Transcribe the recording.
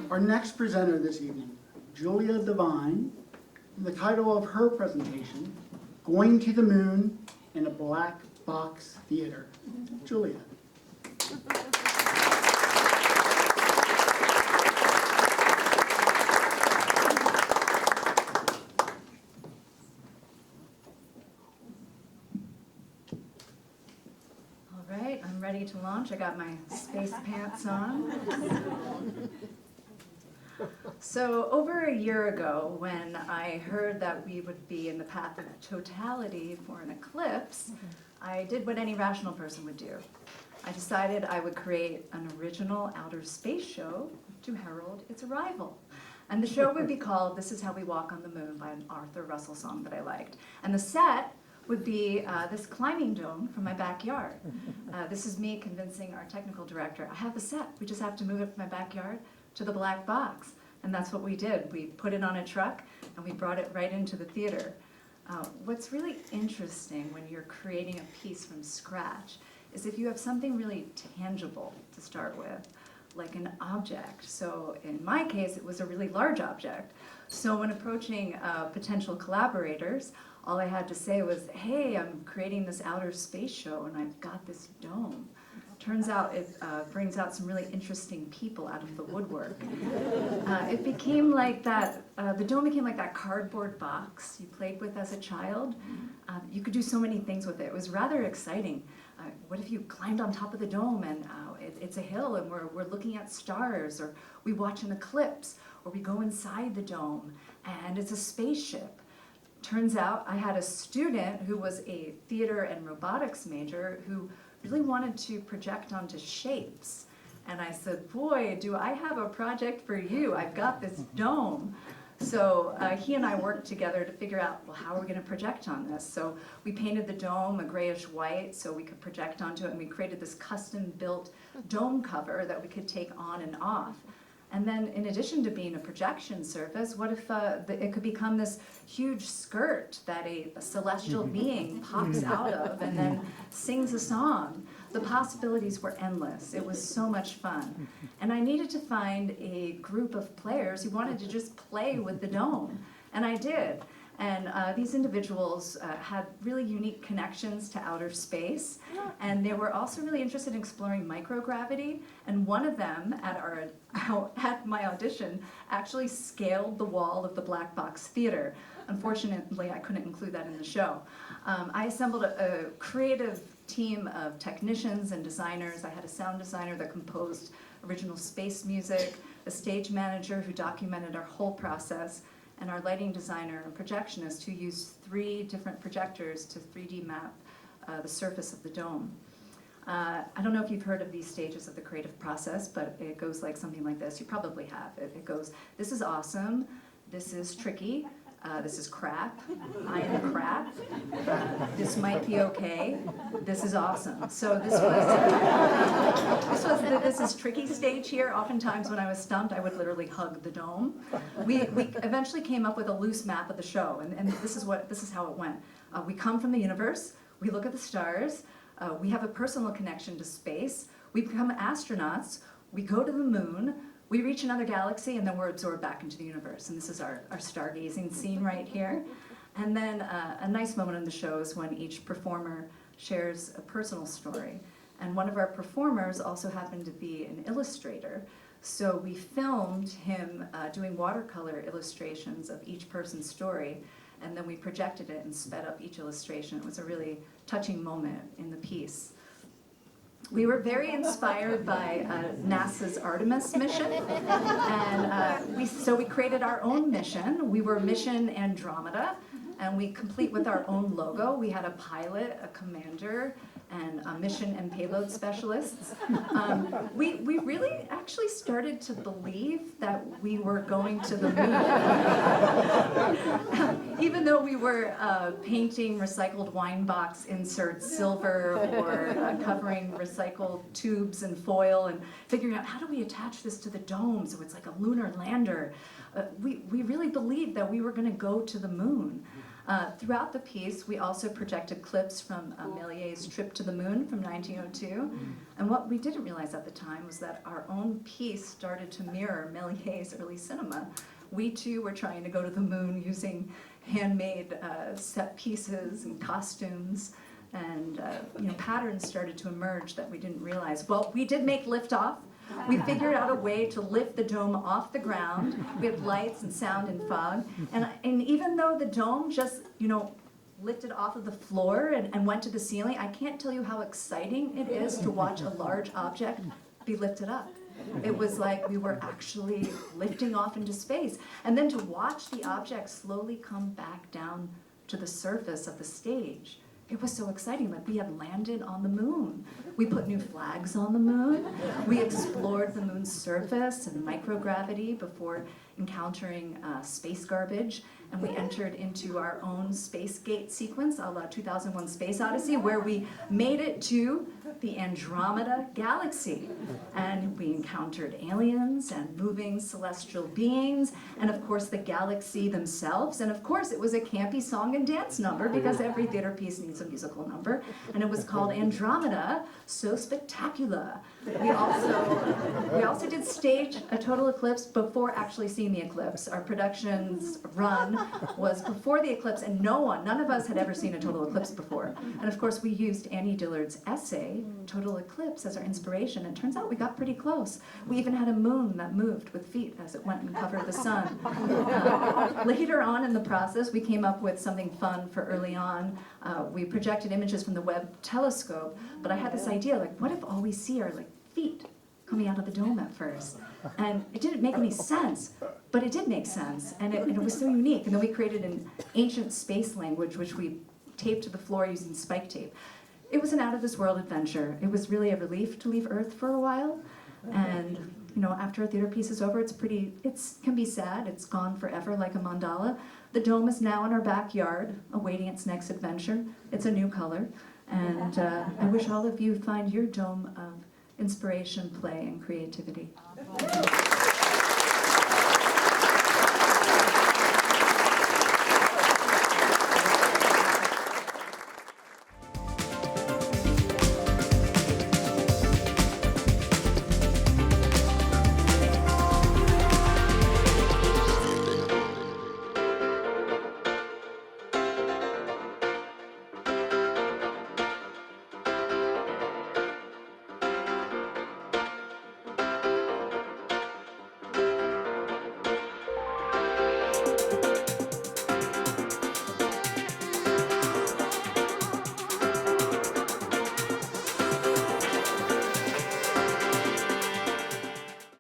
Our next presenter this evening, Julia Devine, the title of her presentation, Going to the Moon in a Black Box Theater. Julia. All right, I'm ready to launch. I got my space pants on. So over a year ago, when I heard that we would be in the path of totality for an eclipse, I did what any rational person would do. I decided I would create an original outer space show to herald its arrival. And the show would be called This Is How We Walk on the Moon by an Arthur Russell song that I liked. And the set would be this climbing dome from my backyard. This is me convincing our technical director, I have the set, we just have to move it from my backyard to the black box. And that's what we did. We put it on a truck and we brought it right into the theater. What's really interesting when you're creating a piece from scratch is if you have something really tangible to start with, like an object. So in my case, it was a really large object. So when approaching potential collaborators, all I had to say was, hey, I'm creating this outer space show and I've got this dome. Turns out it brings out some really interesting people out of the woodwork. It became like that, the dome became like that cardboard box you played with as a child. You could do so many things with it. It was rather exciting. What if you climbed on top of the dome and it's a hill and we're looking at stars, or we watch an eclipse, or we go inside the dome and it's a spaceship. Turns out I had a student who was a theater and robotics major who really wanted to project onto shapes. And I said, boy, do I have a project for you. I've got this dome. So he and I worked together to figure out, well, how are we going to project on this? So we painted the dome a grayish white so we could project onto it, and we created this custom-built dome cover that we could take on and off. And then in addition to being a projection surface, what if it could become this huge skirt that a celestial being pops out of and then sings a song? The possibilities were endless. It was so much fun. And I needed to find a group of players who wanted to just play with the dome. And I did. And these individuals had really unique connections to outer space, and they were also really interested in exploring microgravity. And one of them, at my audition, actually scaled the wall of the Black Box Theater. Unfortunately, I couldn't include that in the show. I assembled a creative team of technicians and designers. I had a sound designer that composed original space music, a stage manager who documented our whole process, and our lighting designer and projectionist who used 3 different projectors to 3D map the surface of the dome. I don't know if you've heard of these stages of the creative process, but it goes like something like this. You probably have. It goes, this is awesome, this is tricky, this is crap, I am crap, this might be okay, this is awesome. So this was the this is tricky stage here. Oftentimes when I was stumped, I would literally hug the dome. We eventually came up with a loose map of the show, and this is how it went. We come from the universe, we look at the stars, we have a personal connection to space, we become astronauts, we go to the moon, we reach another galaxy, and then we're absorbed back into the universe. And this is our stargazing scene right here. And then a nice moment in the show is when each performer shares a personal story. And one of our performers also happened to be an illustrator. So we filmed him doing watercolor illustrations of each person's story, and then we projected it and sped up each illustration. It was a really touching moment in the piece. We were very inspired by NASA's Artemis mission, and so we created our own mission. We were Mission Andromeda, and we complete with our own logo. We had a pilot, a commander, and mission and payload specialists. We really actually started to believe that we were going to the moon. Even though we were painting recycled wine box inserts silver, or covering recycled tubes and foil, and figuring out how do we attach this to the dome so it's like a lunar lander. We really believed that we were going to go to the moon. Throughout the piece, we also projected clips from Méliès's Trip to the Moon from 1902. And what we didn't realize at the time was that our own piece started to mirror Méliès's early cinema. We too were trying to go to the moon using handmade set pieces and costumes, and patterns started to emerge that we didn't realize. Well, we did make liftoff. We figured out a way to lift the dome off the ground. We had lights and sound and fog. And even though the dome just, lifted off of the floor and went to the ceiling, I can't tell you how exciting it is to watch a large object be lifted up. It was like we were actually lifting off into space. And then to watch the object slowly come back down to the surface of the stage. It was so exciting, like we had landed on the moon. We put new flags on the moon. We explored the moon's surface and microgravity before encountering space garbage. And we entered into our own space gate sequence, a la 2001 Space Odyssey, where we made it to the Andromeda Galaxy. And we encountered aliens and moving celestial beings, and of course the galaxy themselves. And of course it was a campy song and dance number, because every theater piece needs a musical number. And it was called Andromeda, So Spectacular. We also did stage a total eclipse before actually seeing the eclipse. Our production's run was before the eclipse, and none of us had ever seen a total eclipse before. And of course we used Annie Dillard's essay, Total Eclipse, as our inspiration, and it turns out we got pretty close. We even had a moon that moved with feet as it went and covered the sun. Later on in the process, we came up with something fun for early on. We projected images from the Webb telescope, but I had this idea, like, what if all we see are like feet coming out of the dome at first? And it didn't make any sense, but it did make sense, and it was so unique. And then we created an ancient space language, which we taped to the floor using spike tape. It was an out-of-this-world adventure. It was really a relief to leave Earth for a while, and after a theater piece is over, it can be sad. It's gone forever, like a mandala. The dome is now in our backyard, awaiting its next adventure. It's a new color, and I wish all of you find your dome of inspiration, play, and creativity.